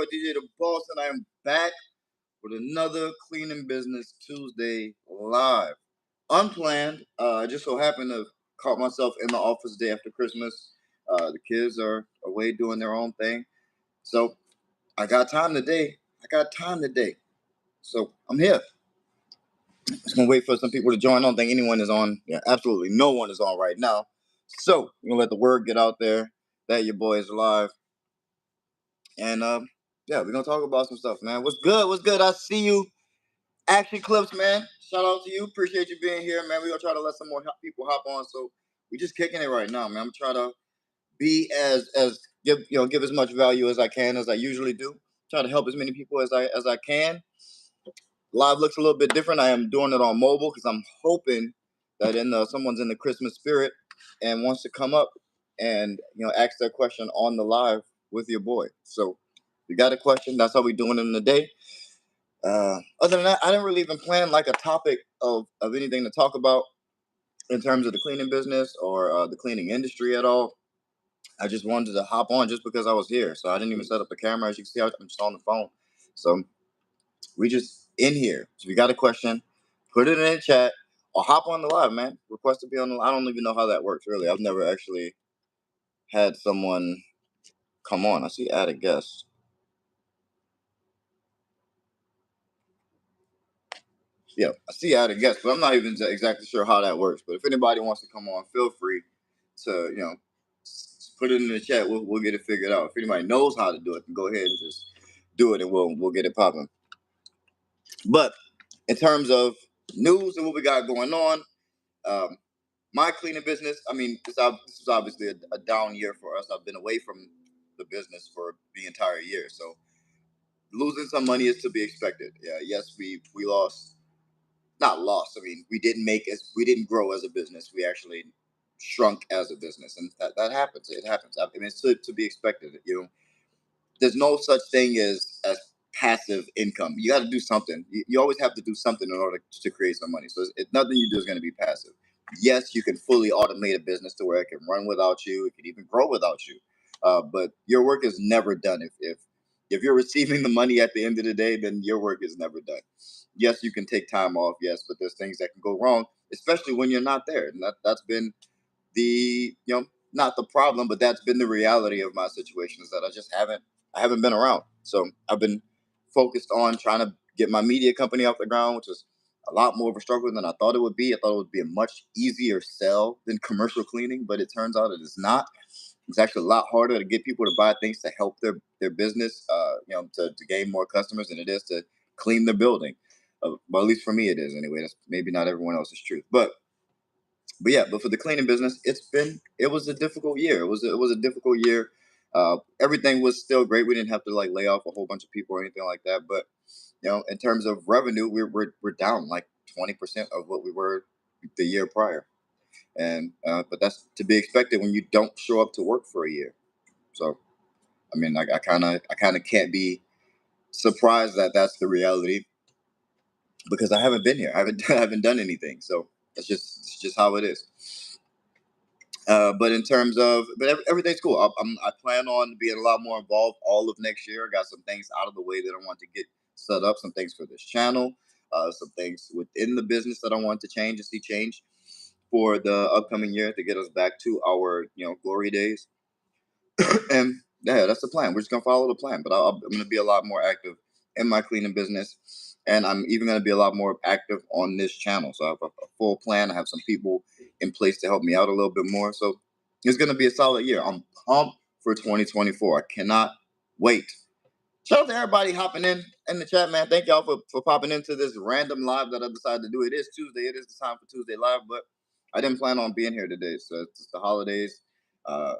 boy DJ the Boss, and I am back with another Cleaning Business Tuesday live. Unplanned. I just so happened to caught myself in the office day after Christmas. The kids are away doing their own thing, so I got time today. So I'm here. Just gonna wait for some people to join. I don't think anyone is on. Yeah, absolutely no one is on right now. So I'm gonna let the word get out there that your boy is live. And yeah, we're gonna talk about some stuff, man. What's good? What's good? I see you. Action clips, man. Shout out to you. Appreciate you being here, man. We're gonna try to let some more people hop on. So we just kicking it right now, man. I'm trying to be as give as much value as I can, as I usually do. Try to help as many people as I can. Live looks a little bit different. I am doing it on mobile because I'm hoping that someone's in the Christmas spirit and wants to come up and ask their question on the live with your boy. So you got a question? That's how we doing it in the day. Other than that, I didn't really even plan like a topic of anything to talk about in terms of the cleaning business or the cleaning industry at all. I just wanted to hop on just because I was here. So I didn't even set up the camera. As you can see, I'm just on the phone. So we just in here. So if you got a question, put it in the chat or hop on the live, man. Request to be on the I don't even know how that works, really. I've never actually had someone come on. I see add a guest. Yeah, I see add a guest, but I'm not even exactly sure how that works. But if anybody wants to come on, feel free to, put it in the chat. We'll get it figured out. If anybody knows how to do it, then go ahead and just do it and we'll get it popping. But in terms of news and what we got going on, my cleaning business, I mean, this is obviously a down year for us. I've been away from the business for the entire year. So losing some money is to be expected. Yeah, yes, we lost, not lost. I mean, we didn't grow as a business. We actually shrunk as a business, and that happens. It happens. I mean, it's to be expected. There's no such thing as passive income. You got to do something. You always have to do something in order to create some money. So nothing you do is going to be passive. Yes, you can fully automate a business to where it can run without you. It can even grow without you. But your work is never done. If you're receiving the money at the end of the day, then your work is never done. Yes, you can take time off. Yes, but there's things that can go wrong, especially when you're not there. And that's been the not the problem, but that's been the reality of my situation, is that I haven't been around. So I've been focused on trying to get my media company off the ground, which is a lot more of a struggle than I thought it would be. I thought it would be a much easier sell than commercial cleaning, but it turns out it is not. It's actually a lot harder to get people to buy things to help their business, to gain more customers than it is to clean their building. Well, at least for me, it is anyway. That's maybe not everyone else's truth, but yeah, but for the cleaning business, it was a difficult year. It was a difficult year. Everything was still great. We didn't have to like lay off a whole bunch of people or anything like that. But in terms of revenue, we're down like 20% of what we were the year prior, and but that's to be expected when you don't show up to work for a year. So I mean, I kind of can't be surprised that that's the reality, because I haven't been here. I haven't done anything. So it's just how it is. But in terms of, everything's cool. I plan on being a lot more involved all of next year. I got some things out of the way that I want to get set up, some things for this channel, some things within the business that I want to change and see change for the upcoming year to get us back to our, glory days. And yeah, that's the plan. We're just gonna follow the plan. But I'm gonna be a lot more active in my cleaning business, and I'm even gonna be a lot more active on this channel. So I have a full plan. I have some people in place to help me out a little bit more. So it's gonna be a solid year. I'm pumped for 2024. I cannot wait. Shout out to everybody hopping in the chat, man. Thank y'all for popping into this random live that I decided to do. It is Tuesday. It is the time for Tuesday live, but I didn't plan on being here today. So it's the holidays.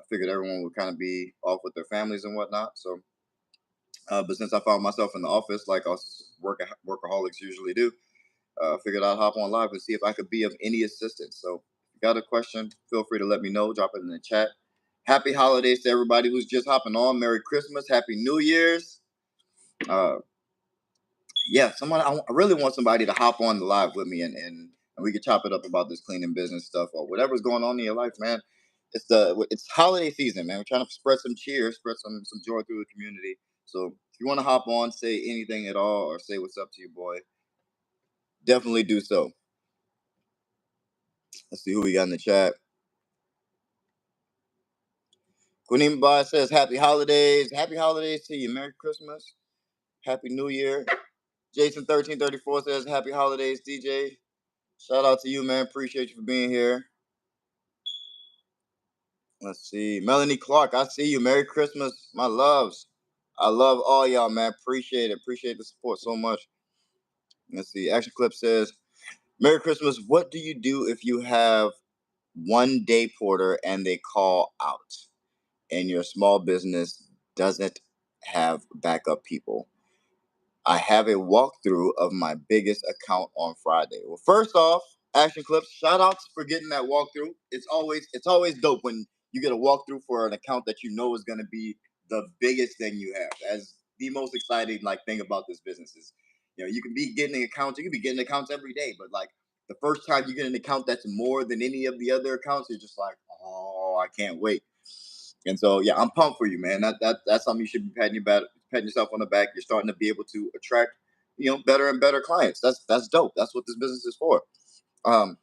Figured everyone would kind of be off with their families and whatnot. So, but since I found myself in the office, like us workaholics usually do, figured I'd hop on live and see if I could be of any assistance. So, if you got a question, feel free to let me know. Drop it in the chat. Happy holidays to everybody who's just hopping on. Merry Christmas. Happy New Year's. Uh, yeah, I really want somebody to hop on the live with me, and we could chop it up about this cleaning business stuff or whatever's going on in your life, man. It's holiday season, man. We're trying to spread some cheer, spread some joy through the community. So if you want to hop on, say anything at all, or say what's up to your boy, definitely do so. Let's see who we got in the chat. Queen Bar says, Happy holidays. Happy holidays to you. Merry Christmas. Happy New Year. Jason1334 says, Happy holidays, DJ. Shout out to you, man. Appreciate you for being here. Let's see. Melanie Clark, I see you. Merry Christmas, my loves. I love all y'all, man. Appreciate it. Appreciate the support so much. Let's see. Action Clip says, Merry Christmas. What do you do if you have one day porter and they call out and your small business doesn't have backup people? I have a walkthrough of my biggest account on Friday. Well, first off, Action Clips, shout outs for getting that walkthrough. It's always dope when you get a walkthrough for an account that you know is going to be the biggest thing you have. As the most exciting thing about this business is, you can be getting accounts. You can be getting accounts every day, but the first time you get an account that's more than any of the other accounts, you're just like, oh, I can't wait. And so, yeah, I'm pumped for you, man. That's something you should be patting yourself on the back. You're starting to be able to attract, better and better clients. That's dope. That's what this business is for. To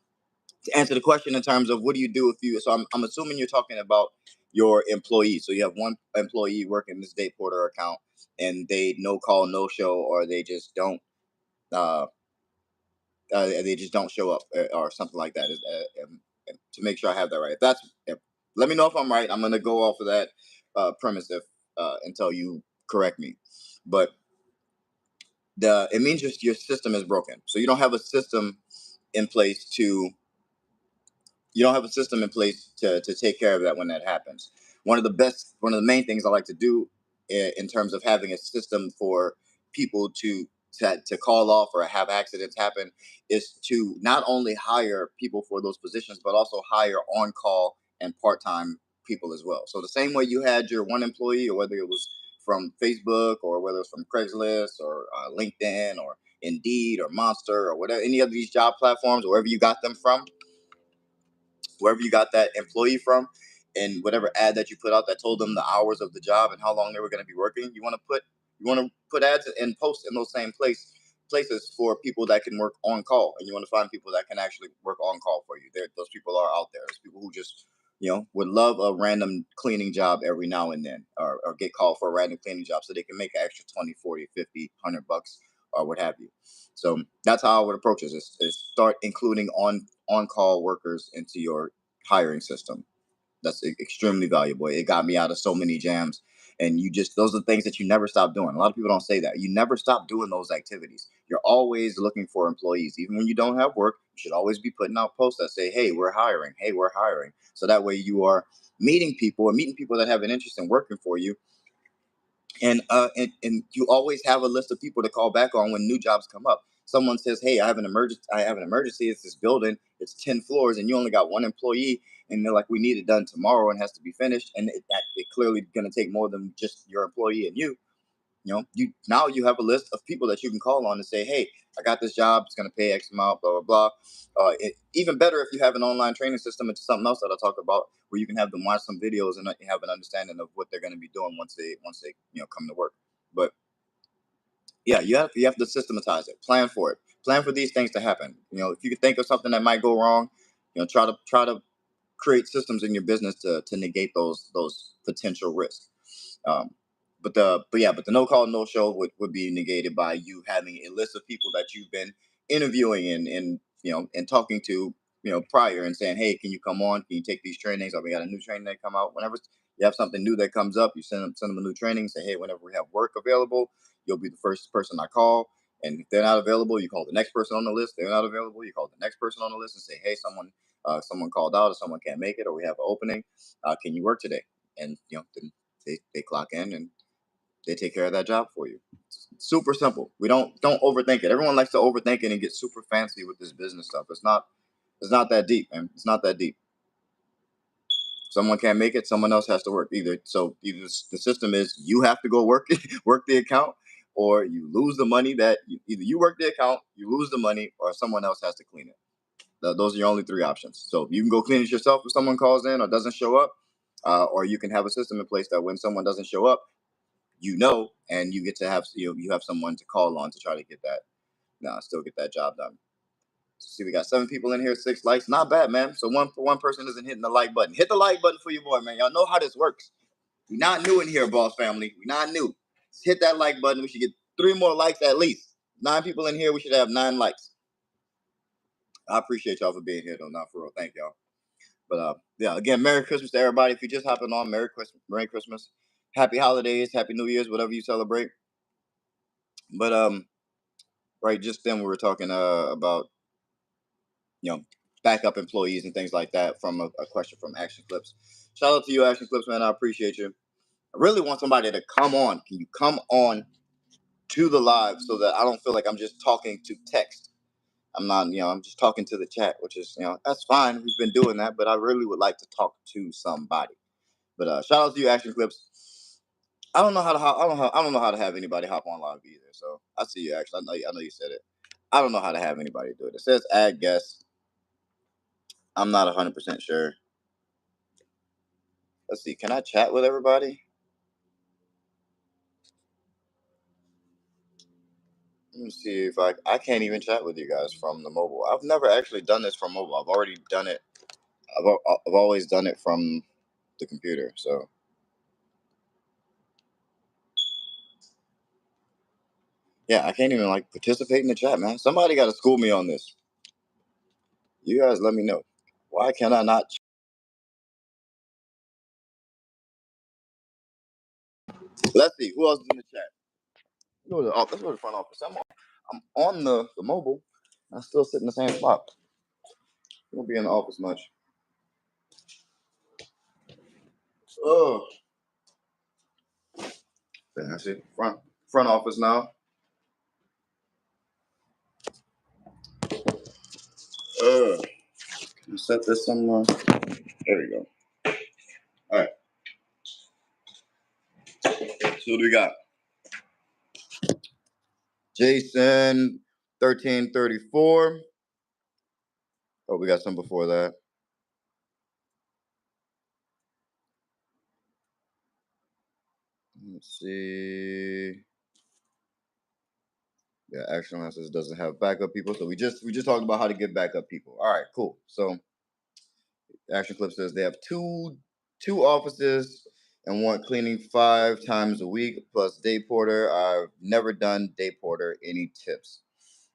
answer the question in terms of what do you do if you, so I'm assuming you're talking about your employees. So you have one employee working this day porter account, and they no call, no show, or uh, they just don't show up, or something like that. To make sure I have that right. Let me know if I'm right. I'm gonna go off of that premise if until you correct me. But it means your system is broken. So in place to you don't have a system in place to take care of that when that happens. One of the main things I like to do in terms of having a system for people to call off or have accidents happen is to not only hire people for those positions, but also hire on call and part time people as well. So the same way you had your one employee, or whether it was from Facebook or whether it's from Craigslist or LinkedIn or Indeed or Monster or whatever, any of these job platforms, wherever you got them from, wherever you got that employee from, and whatever ad that you put out that told them the hours of the job and how long they were going to be working, you want to put ads and post in those same places for people that can work on call, and you want to find people that can actually work on call for you. Those people are out there. There's people who just would love a random cleaning job every now and then, or get called for a random cleaning job so they can make an extra 20, 40, 50, $100 or what have you. So that's how I would approach this: is start including on call workers into your hiring system. That's extremely valuable. It got me out of so many jams. And those are the things that you never stop doing. A lot of people don't say that. You never stop doing those activities. You're always looking for employees. Even when you don't have work, you should always be putting out posts that say, hey, we're hiring. Hey, we're hiring. So that way you are meeting people that have an interest in working for you, and you always have a list of people to call back on when new jobs come up. Someone says, hey, I have an emergency. It's this building, it's 10 floors, and you only got one employee, and they're like, we need it done tomorrow and has to be finished, and it clearly going to take more than just your employee and you have a list of people that you can call on and say, hey, I got this job, it's going to pay X amount, blah blah blah. Even better if you have an online training system. It's something else that I'll talk about, where you can have them watch some videos and have an understanding of what they're going to be doing once they come to work. But yeah, you have to systematize it, plan for it, plan for these things to happen. If you can think of something that might go wrong, try to create systems in your business to negate those potential risks. Um, but the no call, no show would be negated by you having a list of people that you've been interviewing and talking to prior, and saying, hey, can you come on? Can you take these trainings? Or we got a new training that come out. Whenever you have something new that comes up, you send them a new training. Say, hey, whenever we have work available, you'll be the first person I call. And if they're not available, you call the next person on the list. They're not available, you call the next person on the list and say, hey, someone called out, or someone can't make it, or we have an opening. Can you work today? And then they clock in and they take care of that job for you. It's super simple. We don't overthink it. Everyone likes to overthink it and get super fancy with this business stuff. It's not that deep, man. It's not that deep. Someone can't make it, someone else has to work. Either the system is you have to go work work the account, or you lose the money either you work the account, you lose the money, or someone else has to clean it. Those are your only three options. So you can go clean it yourself if someone calls in or doesn't show up, or you can have a system in place that when someone doesn't show up, and you get to have you have someone to call on to try to get that still get that job done. See, we got 7 people in here, 6 likes. Not bad, man. So one person isn't hitting the like button. Hit the like button for your boy, man. Y'all know how this works. We're not new in here, boss family. We're not new. Just hit that like button. We should get 3 more likes at least. 9 people in here. We should have 9 likes. I appreciate y'all for being here, though. Not for real. Thank y'all. But yeah, again, Merry Christmas to everybody. If you're just hopping on, Merry Christmas, Happy Holidays, Happy New Year's, whatever you celebrate. But right, just then we were talking about backup employees and things like that from a question from Action Clips. Shout out to you, Action Clips, man. I appreciate you. I really want somebody to come on. Can you come on to the live so that I don't feel like I'm just talking to text? I'm not, I'm just talking to the chat, which is, that's fine. We've been doing that, but I really would like to talk to somebody. But shout out to you, Action Clips. I don't know how to I don't know how to have anybody hop on live either. So I see you. Actually, I know you said it. I don't know how to have anybody do it. It says add guest. I'm not 100% sure. Let's see. Can I chat with everybody? Let me see if I can't even chat with you guys from the mobile. I've never actually done this from mobile. I've already done it. I've always done it from the computer. So yeah, I can't even participate in the chat, man. Somebody got to school me on this. You guys, let me know. Why can I not? Let's see who else is in the chat. Let's go to the front office. I'm on the mobile. I still sit in the same spot. I won't be in the office much. Oh, that's it. Front office now. Can you set this somewhere? There we go. All right. So what do we got? Jason 1334. Oh, we got some before that. Let's see. Yeah, Action Lancers doesn't have backup people, so we just talked about how to get backup people. All right, cool. So Action Clip says they have two offices and want cleaning 5 times a week plus day porter. I've never done day porter. Any tips?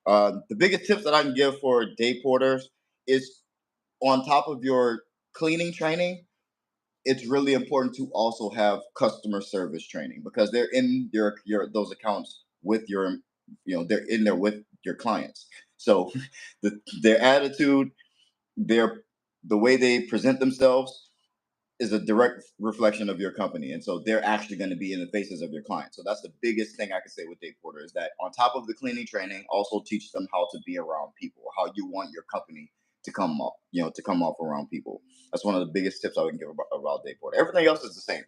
The biggest tips that I can give for day porters is on top of your cleaning training, it's really important to also have customer service training because they're in your those accounts with your they're in there with your clients. So their attitude, the way they present themselves is a direct reflection of your company. And so they're actually going to be in the faces of your clients. So that's the biggest thing I can say with day porter is that on top of the cleaning training, also teach them how to be around people, how you want your company to come up, to come off around people. That's one of the biggest tips I would give about day porter. Everything else is the same.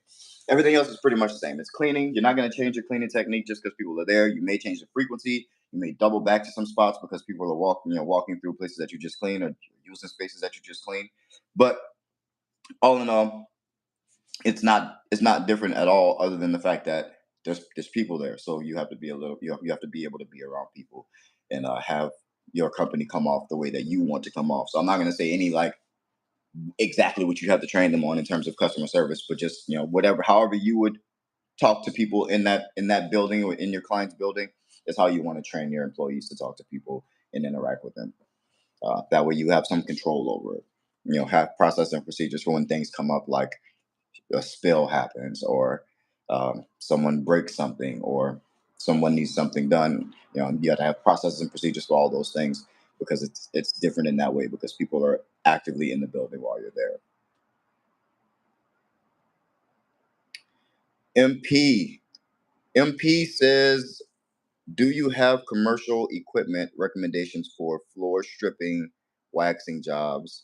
Everything else is pretty much the same. It's cleaning. You're not going to change your cleaning technique just because people are there. You may change the frequency. You may double back to some spots because people are walking through places that you just clean or using spaces that you just clean. But all in all, it's not different at all other than the fact that there's people there, so you have to be you have to be able to be around people and have your company come off the way that you want to come off. So I'm not going to say any exactly what you have to train them on in terms of customer service, but just whatever, however you would talk to people in that building or in your client's building is how you want to train your employees to talk to people and interact with them. That way you have some control over it. Have process and procedures for when things come up, like a spill happens or someone breaks something or someone needs something done. You have to have processes and procedures for all those things because it's different in that way because people are actively in the building while you're there. MP says, do you have commercial equipment recommendations for floor stripping, waxing jobs,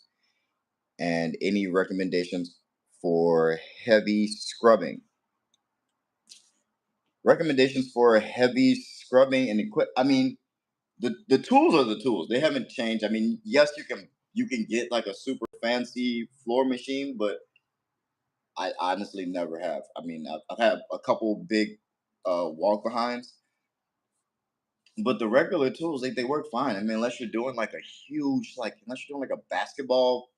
and any recommendations for heavy scrubbing? Recommendations for heavy scrubbing and equip. I mean, the tools are the tools. They haven't changed. I mean, yes, you can get like a super fancy floor machine, but I honestly never have. I mean, I've had a couple big walk behinds. But the regular tools, they work fine. I mean, unless you're doing like a huge, like unless you're doing like a basketball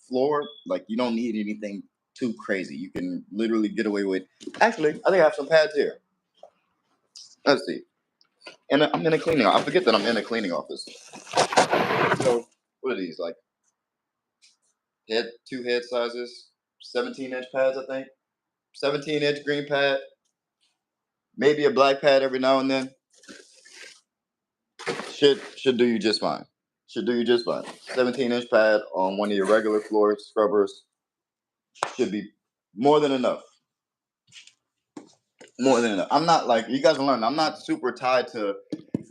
floor, like you don't need anything too crazy. You can literally get away with. Actually, I think I have some pads here. Let's see. And I'm in a cleaning. I forget that I'm in a cleaning office. So what are these like? Two head sizes, 17-inch pads, I think. 17-inch green pad, maybe a black pad every now and then. Should do you just fine. Should do you just fine. 17-inch pad on one of your regular floor scrubbers should be more than enough. More than enough. I'm not like you guys are learning. I'm not super tied to.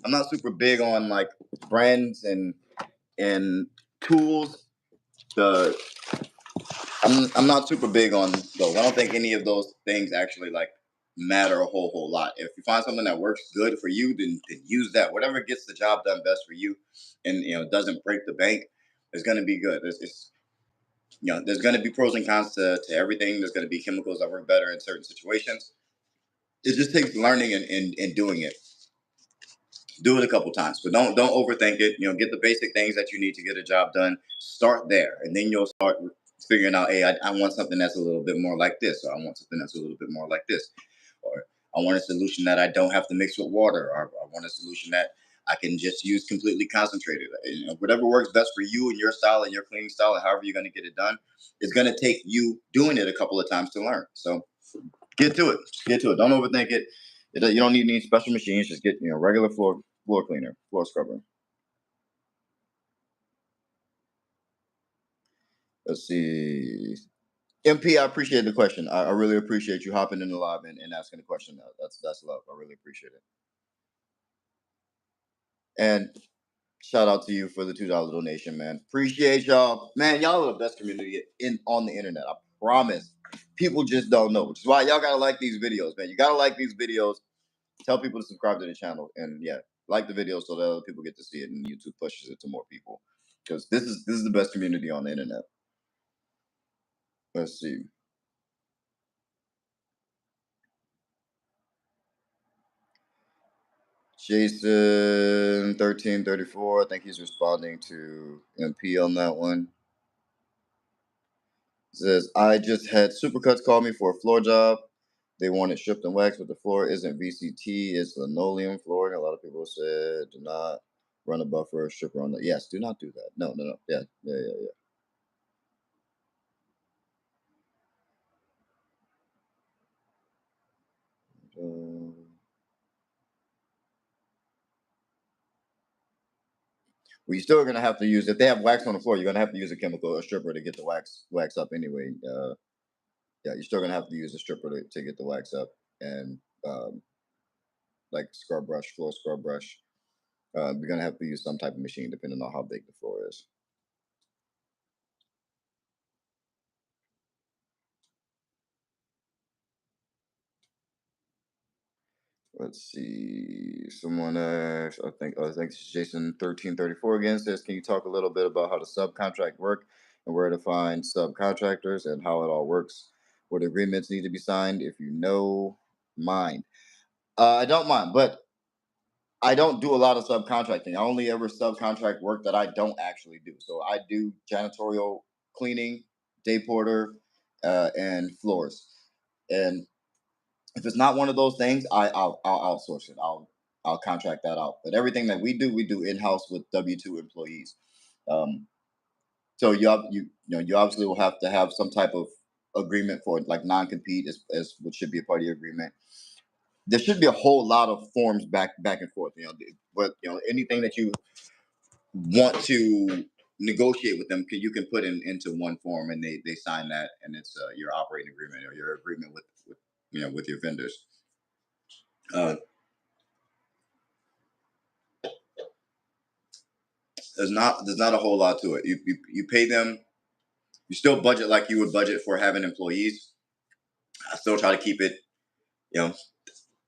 I'm not super big on like brands and tools. The I'm not super big on those. I don't think any of those things actually like matter a whole lot. If you find something that works good for you, then use that. Whatever gets the job done best for you, and doesn't break the bank, is going to be good. It's there's going to be pros and cons to everything. There's going to be chemicals that work better in certain situations. It just takes learning and doing it. Do it a couple times, but don't overthink it. Get the basic things that you need to get a job done. Start there, and then you'll start figuring out, hey, I want something that's a little bit more like this, or I want something that's a little bit more like this, or I want a solution that I don't have to mix with water, or I want a solution that I can just use completely concentrated. Whatever works best for you and your style and your cleaning style, and however you're going to get it done, it's going to take you doing it a couple of times to learn. So get to it. Just get to it. Don't overthink it. You don't need any special machines. Just get regular floor cleaner, floor scrubber. Let's see. MP, I appreciate the question. I really appreciate you hopping in the live and asking the question. That's love. I really appreciate it. And shout out to you for the $2 donation, man. Appreciate y'all, man. Y'all are the best community on the internet. I promise. People just don't know, which is why y'all gotta like these videos, man. You gotta like these videos. Tell people to subscribe to the channel, and yeah, like the video so that other people get to see it, and YouTube pushes it to more people. Because this is the best community on the internet. Let's see. Jason 1334. I think he's responding to MP on that one. Says, I just had Supercuts call me for a floor job. They want it stripped and waxed, but the floor isn't VCT, it's linoleum flooring. A lot of people said, do not run a buffer stripper on that. Yes, do not do that. No. Yeah. Well, you're still gonna have to use if they have wax on the floor. You're gonna have to use a chemical, a stripper to get the wax up anyway. Yeah, you're still gonna have to use a stripper to get the wax up and like scrub brush, floor scrub brush. You're gonna have to use some type of machine depending on how big the floor is. Let's see. Someone else, I think it's Jason 1334 again says, can you talk a little bit about how the subcontract work and where to find subcontractors and how it all works? What agreements need to be signed? If you know, mind. I don't mind, but I don't do a lot of subcontracting. I only ever subcontract work that I don't actually do. So I do janitorial cleaning, day porter, and floors. And if it's not one of those things, I'll outsource it. I'll contract that out. But everything that we do in house with W-2 employees. Um, so you obviously will have to have some type of agreement for it, like non-compete, as which should be a part of your agreement. There should be a whole lot of forms back and forth. But anything that you want to negotiate with them, you can put into one form, and they sign that, and it's your operating agreement or your agreement with your vendors. Uh, there's not a whole lot to it. You pay them. You still budget like you would budget for having employees. I still try to keep it. You know,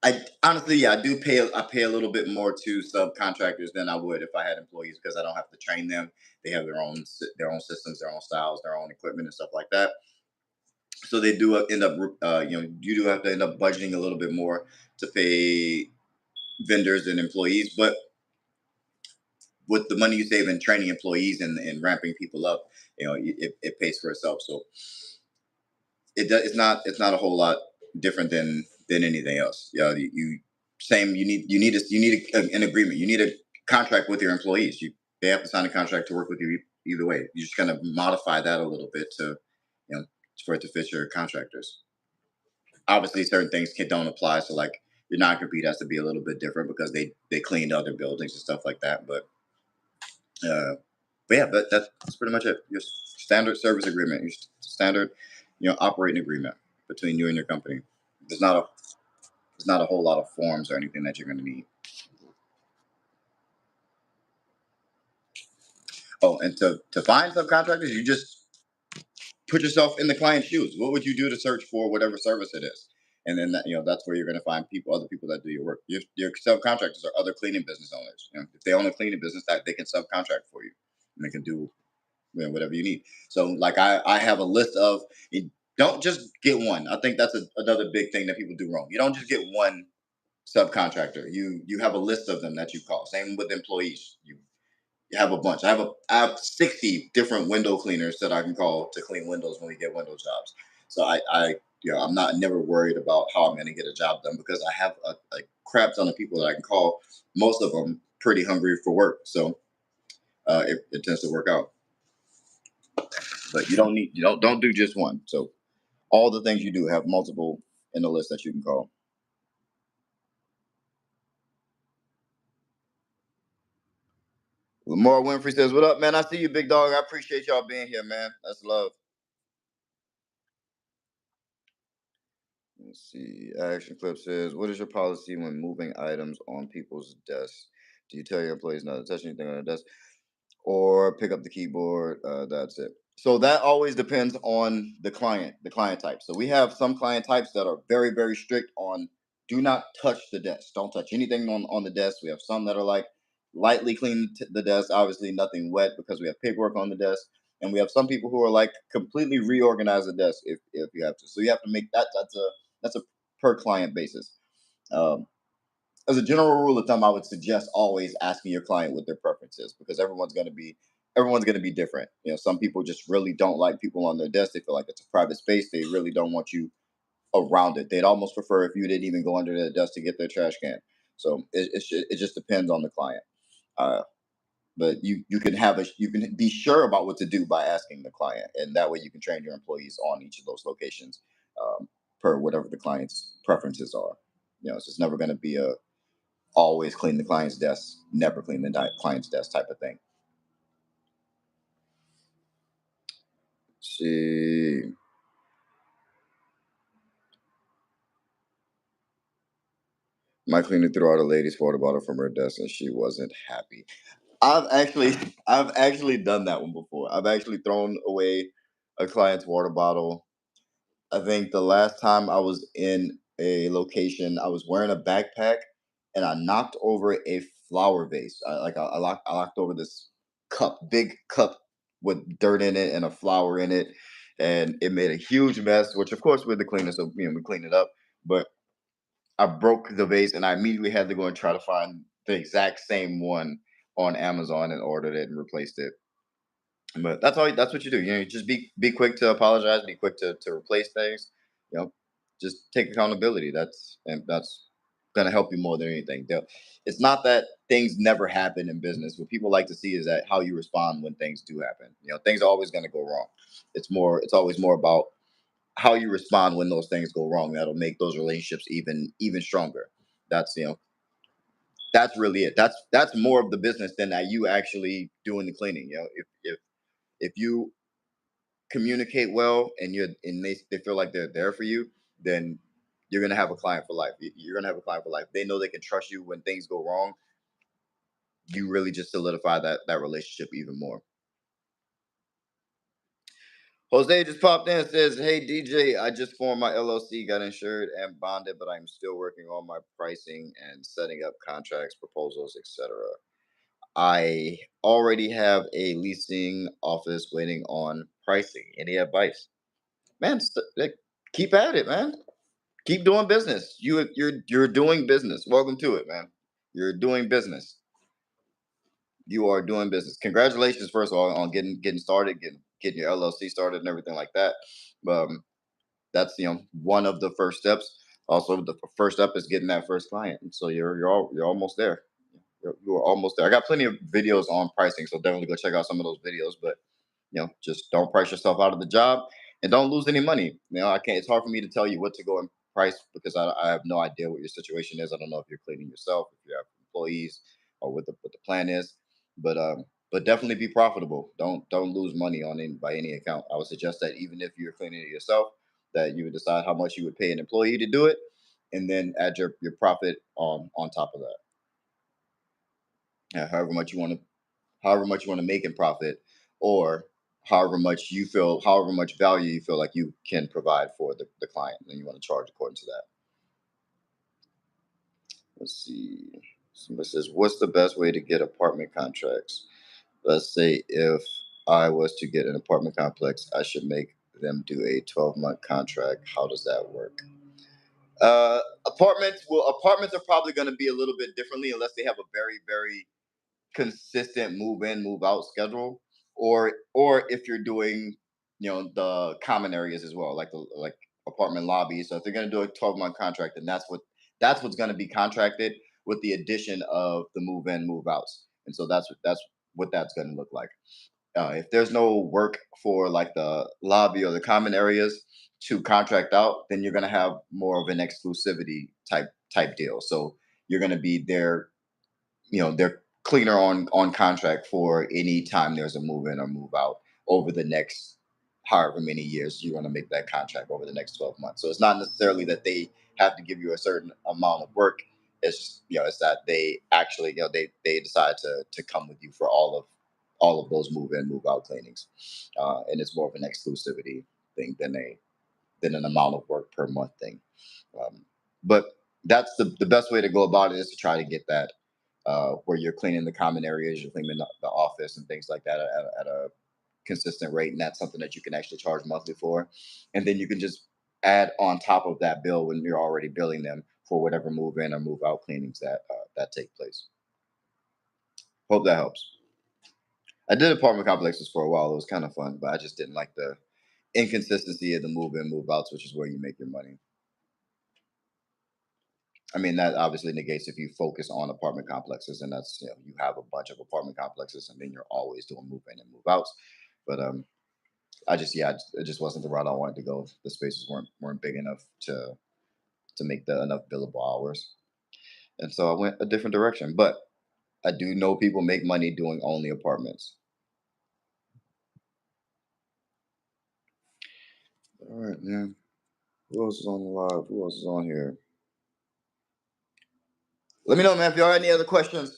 I honestly, yeah, I pay a little bit more to subcontractors than I would if I had employees because I don't have to train them. They have their own systems, their own styles, their own equipment and stuff like that. So they do end up, you do have to end up budgeting a little bit more to pay vendors and employees, but with the money you save in training employees and ramping people up, it pays for itself. So it's not a whole lot different than anything else. You same you need an agreement. You need a contract with your employees. They have to sign a contract to work with you either way. You just kind of modify that a little bit to you know for it to fit your contractors. Obviously, certain things don't apply. So like your non compete has to be a little bit different because they cleaned other buildings and stuff like that. Uh, but yeah, that's pretty much it. Your standard service agreement, your standard, operating agreement between you and your company. There's not a there's not a whole lot of forms or anything that you're going to need. Oh, and to find subcontractors, you just put yourself in the client's shoes. What would you do to search for whatever service it is? And then that's where you're going to find other people that do your work. Your subcontractors are other cleaning business owners. If they own a cleaning business, that they can subcontract for you, and they can do whatever you need. So like I have a list of don't just get one. I think that's another big thing that people do wrong. You don't just get one subcontractor. You have a list of them that you call. Same with employees. You have a bunch. I have 60 different window cleaners that I can call to clean windows when we get window jobs. So I'm not never worried about how I'm going to get a job done because I have a crap ton of people that I can call. Most of them pretty hungry for work, so it tends to work out. But you don't do just one. So all the things you do have multiple in the list that you can call. Lamar Winfrey says, "What up, man? I see you, big dog. I appreciate y'all being here, man. That's love." Let's see. Action Clip says, "What is your policy when moving items on people's desks? Do you tell your employees not to touch anything on their desk, or pick up the keyboard? That's it." So that always depends on the client type. So we have some client types that are very, very strict on do not touch the desk. Don't touch anything on the desk. We have some that are like lightly clean the desk, obviously nothing wet because we have paperwork on the desk. And we have some people who are like completely reorganize the desk if you have to. So you have to make that's a per client basis. Um, as a general rule of thumb, I would suggest always asking your client what their preference is because everyone's gonna be different. Some people just really don't like people on their desk. They feel like it's a private space. They really don't want you around it. They'd almost prefer if you didn't even go under their desk to get their trash can. So it just depends on the client. Uh, but you can be sure about what to do by asking the client, and that way you can train your employees on each of those locations um, per whatever the client's preferences are. So it's never going to be a always clean the client's desk, never clean the client's desk type of thing. See, my cleaner threw out a lady's water bottle from her desk, and she wasn't happy. I've actually, I've actually done that one before. I've actually thrown away a client's water bottle. I think the last time I was in a location, I was wearing a backpack, and I knocked over a flower vase. I knocked over this big cup with dirt in it and a flower in it, and it made a huge mess. Which of course we're the cleaner, so we cleaned it up. But I broke the vase, and I immediately had to go and try to find the exact same one on Amazon and ordered it and replaced it. But that's all. That's what you do. You just be quick to apologize. Be quick to replace things. You know, just take accountability. That's gonna help you more than anything. It's not that things never happen in business. What people like to see is that how you respond when things do happen. Things are always gonna go wrong. It's always more about how you respond when those things go wrong. That'll make those relationships even stronger. That's really it. That's more of the business than that you actually doing the cleaning. If you communicate well and they feel like they're there for you, then you're gonna have a client for life. You're gonna have a client for life. They know they can trust you when things go wrong. You really just solidify that relationship even more. Jose just popped in and says, "Hey DJ, I just formed my LLC, got insured and bonded, but I'm still working on my pricing and setting up contracts, proposals, etc. I already have a leasing office waiting on pricing. Any advice?" man, like, keep at it, man. Keep doing business. You're doing business. Welcome to it, man. You're doing business. You are doing business. Congratulations, first of all, on getting started, getting your LLC started and everything like that. Um, that's one of the first steps. Also, the first step is getting that first client. And so you're almost there. You're almost there. I got plenty of videos on pricing, so definitely go check out some of those videos. But just don't price yourself out of the job and don't lose any money. I can't. It's hard for me to tell you what to go and price because I have no idea what your situation is. I don't know if you're cleaning yourself, if you have employees, or what the plan is. But definitely be profitable. Don't lose money on any by any account. I would suggest that even if you're cleaning it yourself, that you would decide how much you would pay an employee to do it, and then add your profit on top of that. Yeah, however much you want to make in profit, or however much value you feel like you can provide for the client, and you want to charge according to that. Let's see. Somebody says, what's the best way to get apartment contracts? Let's say if I was to get an apartment complex, I should make them do a 12-month contract. How does that work? Apartments are probably going to be a little bit differently unless they have a very, very consistent move in move out schedule, or if you're doing the common areas as well, like apartment lobbies. So if they're going to do a 12-month contract, then that's what's going to be contracted with the addition of the move in move outs. And so that's what that's going to look like. If there's no work for like the lobby or the common areas to contract out, then you're going to have more of an exclusivity type deal. So you're going to be there, they're cleaner on contract for any time there's a move in or move out over the next however many years you want to make that contract over the next 12 months. So it's not necessarily that they have to give you a certain amount of work. It's that they actually, they decide to come with you for all of those move in move out cleanings, and it's more of an exclusivity thing than an amount of work per month thing. um, but that's the best way to go about it, is to try to get that, where you're cleaning the common areas, you're cleaning the office and things like that at a consistent rate, and that's something that you can actually charge monthly for, and then you can just add on top of that bill when you're already billing them for whatever move in or move out cleanings that take place. Hope that helps. I did apartment complexes for a while. It was kind of fun, but I just didn't like the inconsistency of the move in move outs, which is where you make your money. I mean, that obviously negates if you focus on apartment complexes, and that's, you have a bunch of apartment complexes, and then you're always doing move in and move outs. But it just wasn't the route I wanted to go. The spaces weren't big enough to make the enough billable hours, and so I went a different direction. But I do know people make money doing only apartments. All right, man. Who else is on the live? Who else is on here? Let me know, man. If y'all have any other questions,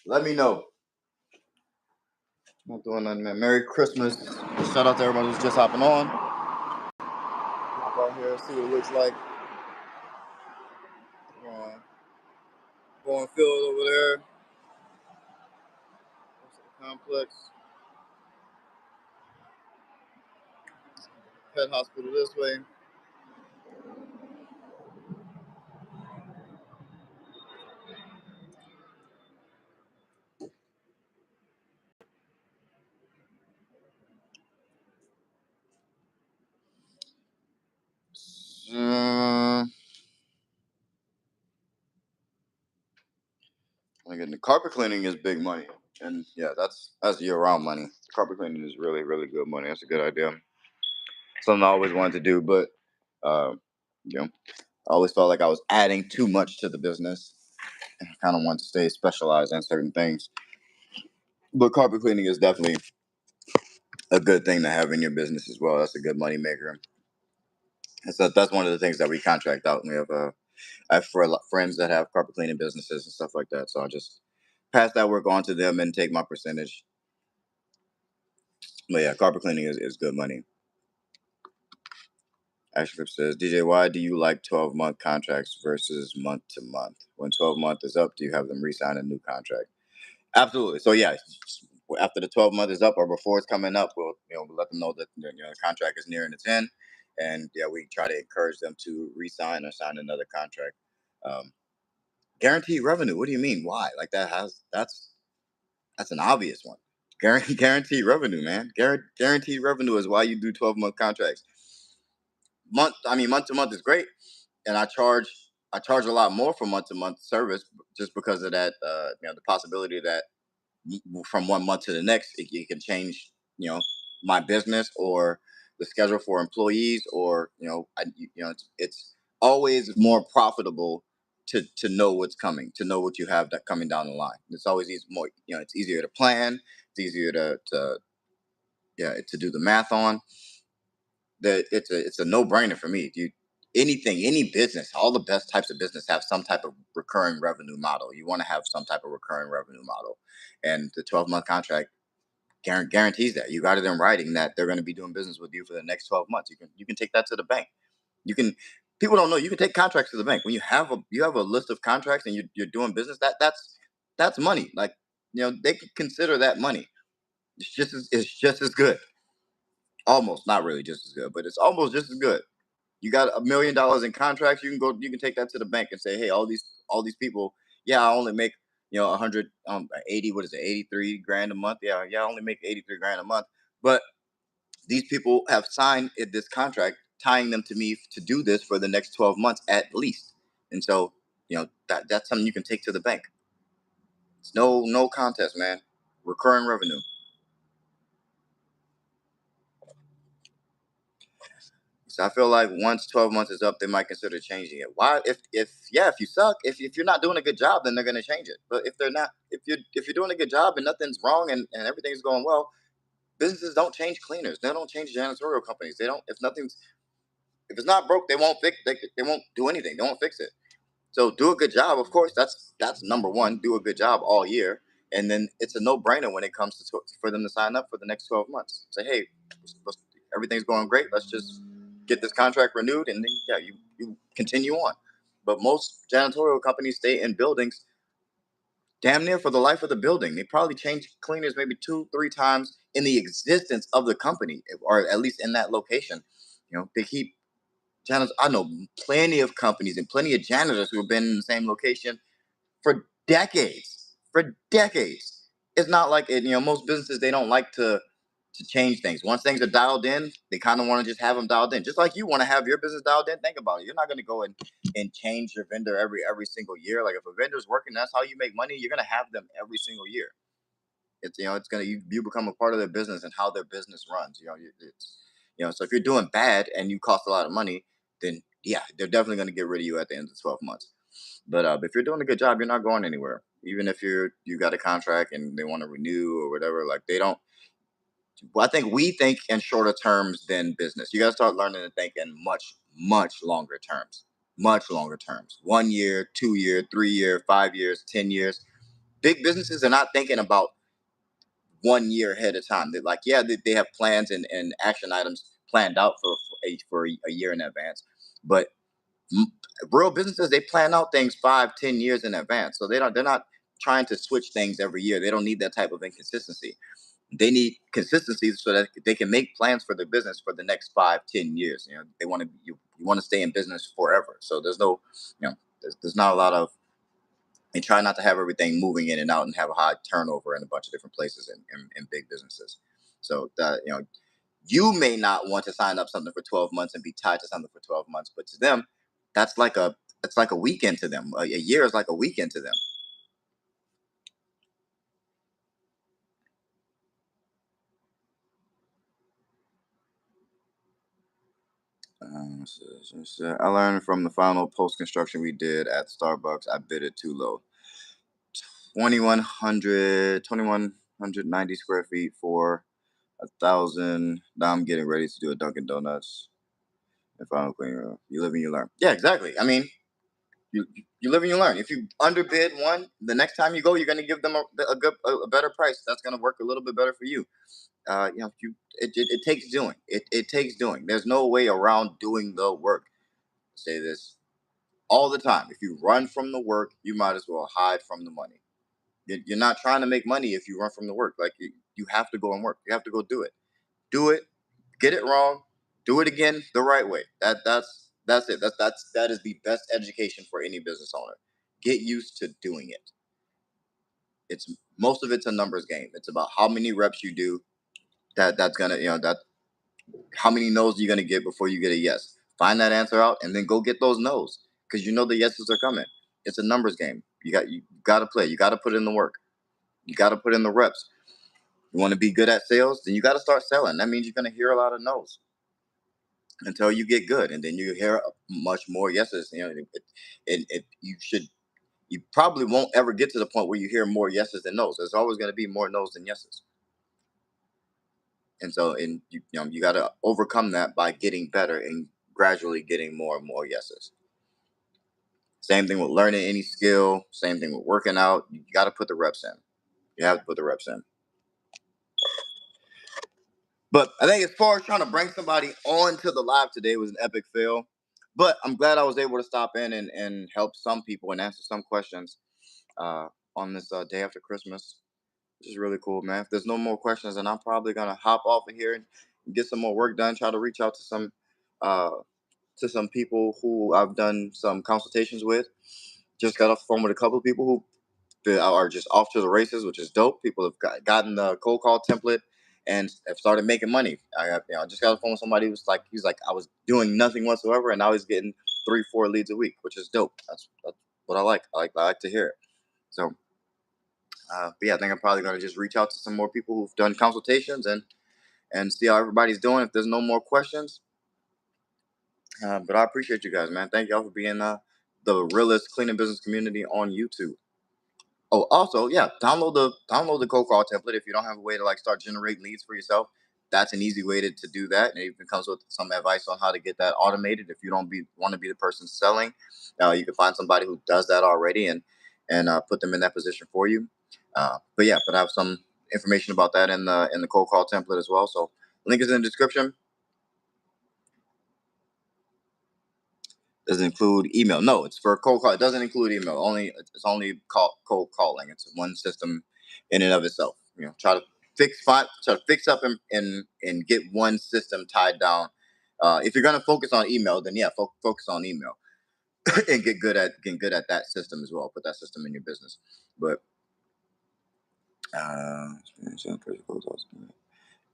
let me know. Not doing nothing, man. Merry Christmas. Shout out to everybody who's just hopping on. Hop out here, see what it looks like. Going field over there. Complex. Pet hospital this way. Again, the carpet cleaning is big money, and yeah, that's year-round money. Carpet cleaning is really, really good money. That's a good idea. Something I always wanted to do, but uh, you know, I always felt like I was adding too much to the business. I kind of want to stay specialized in certain things. But carpet cleaning is definitely a good thing to have in your business as well. That's a good money maker. And so that's one of the things that we contract out. And I have friends that have carpet cleaning businesses and stuff like that. So I just pass that work on to them and take my percentage. But yeah, carpet cleaning is good money. Action says, DJ, why do you like 12-month contracts versus month to month? When 12-month is up, do you have them re-sign a new contract? Absolutely. So yeah, after the 12-month is up or before it's coming up, we'll let them know that the contract is nearing its end, and yeah, we try to encourage them to resign or sign another contract. Um, Guaranteed revenue. What do you mean? Why? Like that's an obvious one. Guaranteed revenue, man. Guaranteed revenue is why you do 12-month contracts. Month to month is great, and I charge a lot more for month to month service just because of that. The possibility that from one month to the next, it can change, my business or the schedule for employees, or it's always more profitable to know what's coming, to know what you have that coming down the line. It's always more, it's easier to plan, it's easier to yeah, to do the math on. It's a no brainer for me. Any business, all the best types of business have some type of recurring revenue model. You want to have some type of recurring revenue model, and the 12-month contract guarantees that. You got it in writing that they're going to be doing business with you for the next 12 months. You can take that to the bank. You can People don't know you can take contracts to the bank when you have a list of contracts and you're doing business. That's money. Like, they could consider that money. It's just as good. Almost, not really just as good, but it's almost just as good. You got $1 million in contracts. You can take that to the bank and say, hey, all these people. Yeah, I only make 180. What is it? 83 grand a month. Yeah, I only make 83 grand a month. But these people have signed this contract tying them to me to do this for the next 12 months at least. And so, that's something you can take to the bank. It's no contest, man. Recurring revenue. So I feel like once 12 months is up, they might consider changing it. Why? If you suck, if you're not doing a good job, then they're gonna change it. But if they're not, if you're doing a good job and nothing's wrong and everything's going well, businesses don't change cleaners. They don't change janitorial companies. They don't. If it's not broke, they won't fix. They won't do anything. They won't fix it. So do a good job. Of course, that's number one. Do a good job all year, and then it's a no brainer when it comes for them to sign up for the next 12 months. Say, hey, everything's going great. Let's just get this contract renewed, and then yeah, you continue on. But most janitorial companies stay in buildings damn near for the life of the building. They probably change cleaners maybe two, three times in the existence of the company, or at least in that location. They keep janitors. I know plenty of companies and plenty of janitors who have been in the same location for decades. For decades. It's not like it. Most businesses, they don't like to change things. Once things are dialed in, they kind of want to just have them dialed in. Just like you want to have your business dialed in. Think about it. You're not going to go and change your vendor every single year. Like if a vendor's working, that's how you make money. You're going to have them every single year. It's gonna you become a part of their business and how their business runs. So if you're doing bad and you cost a lot of money, then yeah, they're definitely going to get rid of you at the end of 12 months. But if you're doing a good job, you're not going anywhere. Even if you got a contract and they want to renew or whatever, like they don't. Well, I think we think in shorter terms than business. You got to start learning to think in much longer terms. Much longer terms. 1 year, 2 year, 3 year, 5 years, 10 years. Big businesses are not thinking about 1 year ahead of time. They're like, yeah, they have plans and action items planned out for a year in advance. But m- real businesses, they plan out things 5, 10 years in advance. So they're not trying to switch things every year. They don't need that type of inconsistency. They need consistency so that they can make plans for their business for the next 5, 10 years. They want to you want to stay in business forever. So there's not a lot of, and try not to have everything moving in and out and have a high turnover in a bunch of different places in big businesses. So that you may not want to sign up something for 12 months and be tied to something for 12 months, but to them, that's like a it's like a weekend to them. A year is like a weekend to them. I learned from the final post construction we did at Starbucks. I bid it too low. 2190 square feet for 1,000. Now I'm getting ready to do a Dunkin' Donuts. And final clean room. You live and you learn. Yeah, exactly. I mean, you live and you learn. If you underbid one, the next time you go, you're going to give them a better price. That's going to work a little bit better for you. It takes doing. It takes doing. There's no way around doing the work. Say this all the time. If you run from the work, you might as well hide from the money. You're not trying to make money if you run from the work. Like you have to go and work. You have to go do it. Do it. Get it wrong. Do it again the right way. That's it. That is the best education for any business owner. Get used to doing it. It's most of it's a numbers game. It's about how many reps you do. That's gonna, that how many no's you're gonna get before you get a yes. Find that answer out and then go get those no's because you know the yeses are coming. It's a numbers game. You got to play. You got to put in the work. You got to put in the reps. You want to be good at sales, then you got to start selling. That means you're gonna hear a lot of no's until you get good, and then you hear much more yeses. You should. You probably won't ever get to the point where you hear more yeses than no's. There's always going to be more no's than yeses. And so, you got to overcome that by getting better and gradually getting more and more yeses. Same thing with learning any skill. Same thing with working out. You got to put the reps in. You have to put the reps in. But I think as far as trying to bring somebody on to the live today was an epic fail. But I'm glad I was able to stop in and help some people and answer some questions uh, on this day after Christmas, which is really cool, man. If there's no more questions, then I'm probably gonna hop off of here and get some more work done. Try to reach out uh, to some people who I've done some consultations with. Just got off the phone with a couple of people who are just off to the races, which is dope. People have gotten the cold call template and have started making money. I just got a phone with somebody who was like, I was doing nothing whatsoever, and now he's getting 3, 4 leads a week, which is dope. That's what I like. I like to hear it. So, but yeah, I think I'm probably gonna just reach out to some more people who've done consultations and see how everybody's doing. If there's no more questions, but I appreciate you guys, man. Thank y'all for being the realest cleaning business community on YouTube. Oh, also, yeah, download the cold call template if you don't have a way to like start generating leads for yourself. That's an easy way to do that, and it even comes with some advice on how to get that automated. If you don't want to be the person selling, you can find somebody who does that already and put them in that position for you. But I have some information about that in the cold call template as well. So link is in the description. Doesn't include email. No, it's for cold call. It doesn't include email. It's only cold calling. It's one system in and of itself. Try to fix up and get one system tied down. If you're gonna focus on email, then yeah, focus on email and get good at that system as well. Put that system in your business. But uh,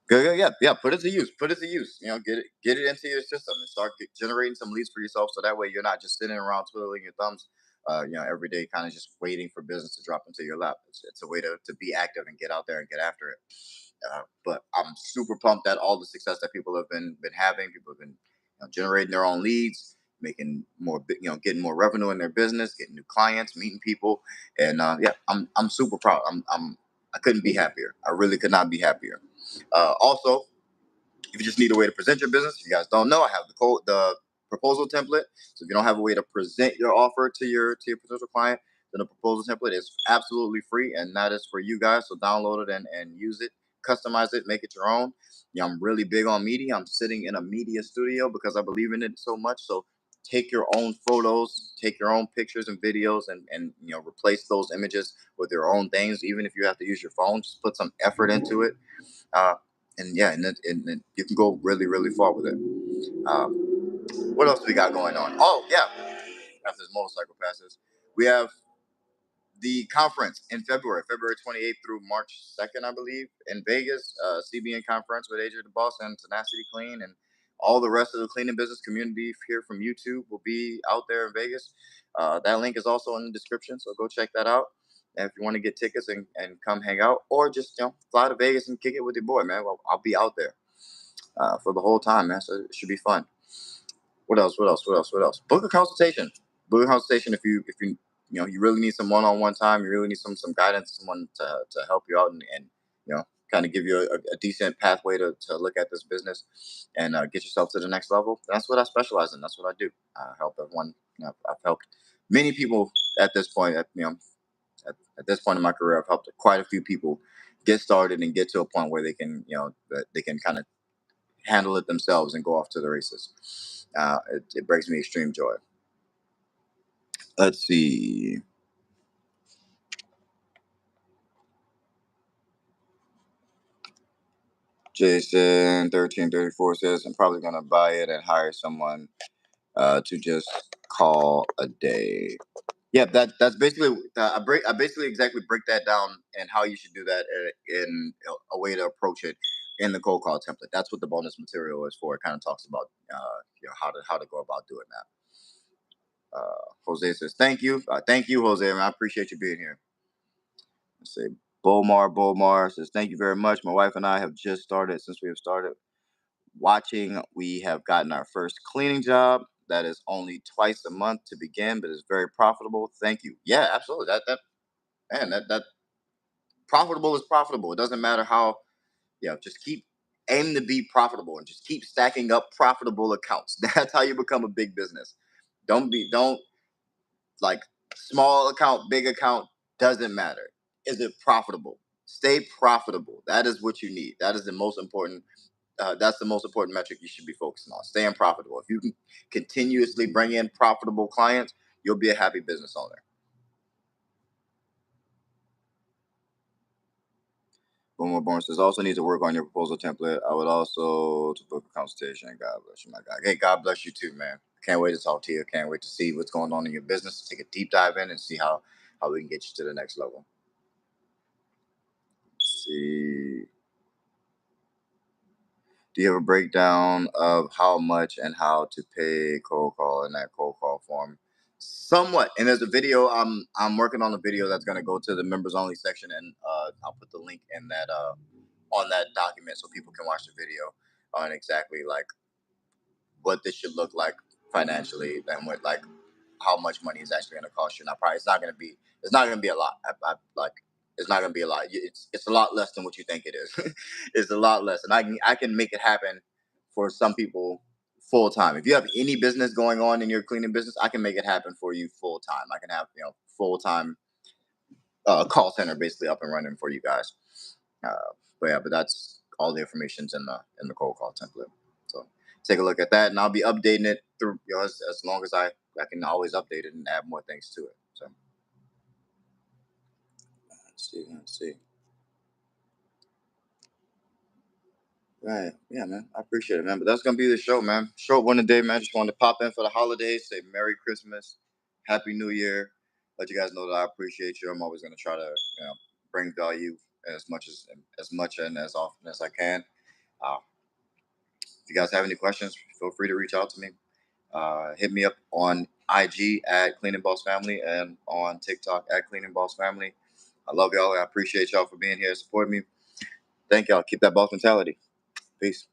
good, yeah, yeah. Put it to use. Put it to use. Get it into your system and start generating some leads for yourself. So that way, you're not just sitting around twiddling your thumbs, every day, kind of just waiting for business to drop into your lap. It's a way to be active and get out there and get after it. But I'm super pumped at all the success that people have been having. People have been generating their own leads, making more, getting more revenue in their business, getting new clients, meeting people, and yeah, I'm super proud. I couldn't be happier. I really could not be happier. Also, if you just need a way to present your business, if you guys don't know, I have the proposal template. So if you don't have a way to present your offer to your potential client, then the proposal template is absolutely free, and that is for you guys. So download it and use it, customize it, make it your own. I'm really big on media. I'm sitting in a media studio because I believe in it so much. So take your own photos, take your own pictures and videos, and replace those images with your own things. Even if you have to use your phone, just put some effort into it. Uh, and yeah, and you can go really, really far with it. What else do we got going on? Oh yeah, after this motorcycle passes, we have the conference in February 28th through March 2nd, I believe, in Vegas. CBN conference with AJ the Boss and Tenacity Clean and all the rest of the cleaning business community here from YouTube will be out there in Vegas. That link is also in the description, so go check that out. And if you want to get tickets and come hang out, or just fly to Vegas and kick it with your boy, man. Well, I'll be out there for the whole time, man. So it should be fun. What else? What else? What else? What else? Book a consultation. Book a consultation if you really need some one-on-one time. You really need some guidance, someone to help you out and kind of give you a decent pathway to look at this business and get yourself to the next level. That's what I specialize in. That's what I do. I help everyone. I've helped many people at this point. At this point in my career, I've helped quite a few people get started and get to a point where they can that they can kind of handle it themselves and go off to the races. It brings me extreme joy. Let's see. Jason 1334 says, I'm probably gonna buy it and hire someone to just call a day. Yeah, that's basically I basically exactly break that down and how you should do that in a way to approach it in the cold call template. That's what the bonus material is for. It kind of talks about how to go about doing that. Jose says thank you, Jose. Man, I appreciate you being here. Let's say Bomar says thank you very much. My wife and I have just started since we have started watching. We have gotten our first cleaning job. That is only twice a month to begin, but it's very profitable. Thank you. Yeah, absolutely. That man, that profitable is profitable. It doesn't matter how. Just keep aim to be profitable and just keep stacking up profitable accounts. That's how you become a big business. Don't like small account, big account, doesn't matter. Is it profitable? Stay profitable. That is what you need. That is the most important. That's the most important metric you should be focusing on. Staying profitable. If you can continuously bring in profitable clients, you'll be a happy business owner. Boomer Born says also need to work on your proposal template. I would also to book a consultation. God bless you, my guy. Hey, God bless you too, man. Can't wait to talk to you. Can't wait to see what's going on in your business. Take a deep dive in and see how we can get you to the next level. Let's see. Do you have a breakdown of how much and how to pay cold call in that cold call form? Somewhat. And there's a video. I'm working on a video that's gonna go to the members only section, and I'll put the link in that on that document so people can watch the video on exactly like what this should look like financially and what like how much money is actually going to cost you. Now, probably it's not going to be a lot. Like it's not going to be a lot. It's a lot less than what you think it is. It's a lot less, and I can make it happen for some people full time. If you have any business going on in your cleaning business, I can make it happen for you full time. I can have full time call center basically up and running for you guys. But that's all the information's in the cold call template. So take a look at that, and I'll be updating it through as long as I can always update it and add more things to it. So let's see. Right, yeah, man, I appreciate it, man. But that's gonna be the show, man. Short one today, man. Just wanted to pop in for the holidays, say Merry Christmas, Happy New Year. Let you guys know that I appreciate you. I'm always gonna try to bring value as much and as often as I can. Uh, if you guys have any questions, feel free to reach out to me. Hit me up on IG at Cleaning Boss Family and on TikTok at Cleaning Boss Family. I love y'all. I appreciate y'all for being here, supporting me. Thank y'all. Keep that boss mentality. Peace.